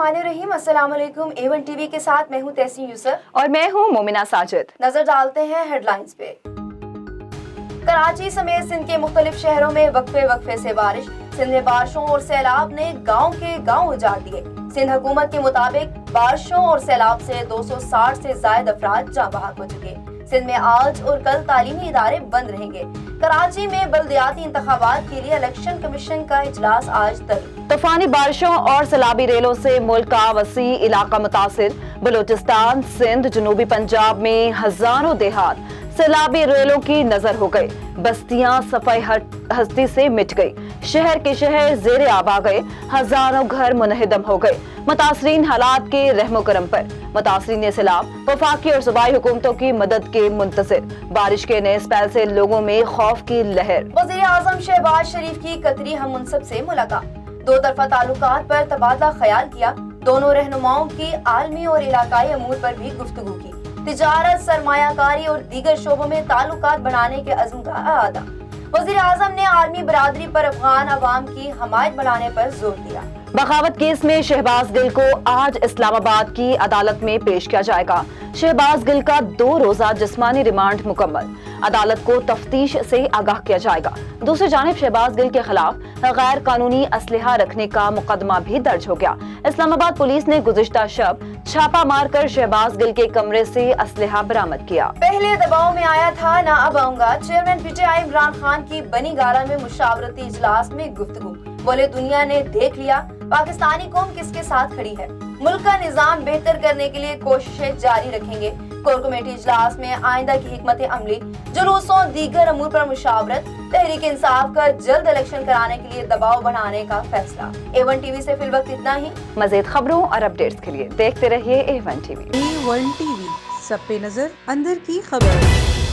बिस्मिल्लाहिर्रहमानिर्रहीम। अस्सलाम वालेकुम। A1 टीवी के साथ मैं हूं तहसीन यूसुफ और मैं हूं मोमिना साजिद। नजर डालते हैं हेडलाइंस पे। कराची समेत सिंध के मुख्तलिफ शहरों में वक्फे से बारिश। सिंध में बारिशों और सैलाब ने गांव के गांव उजाड़ दिए। सिंध हुकूमत के मुताबिक बारिशों और सैलाब से 260 से ज्यादा अफराद जाँ बहक हो चुके। सिंध में आज और कल तालीमी इदारे बंद रहेंगे। कराची में बल्दियाती इंतखाबात के लिए इलेक्शन कमीशन का इजलास आज तक। तूफानी बारिशों और सैलाबी रेलों से मुल्क का वसी इलाका मुतासिर। बलूचिस्तान, सिंध, जनूबी पंजाब में हजारों देहात सैलाबी रेलों की नजर हो गए। बस्तियां सफाई हस्ती से मिट गई। शहर के शहर जेरे आब आ गए। हजारों घर मुनहदम हो गए। मुतासरीन हालात के रहमो करम पर। मुतासरीन सैलाब वफाकी और सूबाई हुकूमतों की मदद के मुंतजिर। बारिश के नए स्पेल से लोगों में खौफ की लहर। वज़ीर आज़म शहबाज शरीफ की कतरी हम मुनसब से मुलाकात। दो तरफा ताल्लुकात पर तबादला ख्याल किया। दोनों रहनुमाओं की आलमी और इलाकाई अमूर पर भी गुफ्तगू की। तिजारत, सरमायाकारी और दीगर शोबों में ताल्लुकात बढ़ाने के अज़्म का अहाता। वज़ीर आज़म ने आर्मी बरादरी पर अफगान अवाम की हमायत बढ़ाने पर जोर दिया। बगावत केस में शहबाज गिल को आज इस्लामाबाद की अदालत में पेश किया जाएगा। शहबाज गिल का 2 रोजा जिस्मानी रिमांड मुकम्मल। अदालत को तफ्तीश से आगाह किया जाएगा। दूसरी जानिब शहबाज गिल के खिलाफ गैर कानूनी असलहा रखने का मुकदमा भी दर्ज हो गया। इस्लामाबाद पुलिस ने गुज़िश्ता शब छापा मारकर शहबाज गिल के कमरे से असलहा बरामद किया। पहले दबाव में आया था ना अब आऊंगा। चेयरमैन PTI इमरान खान की बनी गाला में मुशावरती इजलास में गुफ्तगू। बोले दुनिया ने देख लिया पाकिस्तानी कौम किसके साथ खड़ी है। मुल्क का निजाम बेहतर करने के लिए कोशिशें जारी रखेंगे। कोर कमेटी इजलास में आइंदा की हिकमत अमली, जुलूसों, दीगर अमूर पर मुशावरत। तहरीक इंसाफ का जल्द इलेक्शन कराने के लिए दबाव बढ़ाने का फैसला। A1 टीवी से फिलवक्त इतना ही। मजीद खबरों और अपडेट्स के लिए देखते रहिए A1 टीवी। A1 टीवी, सब पे नजर, अंदर की खबर।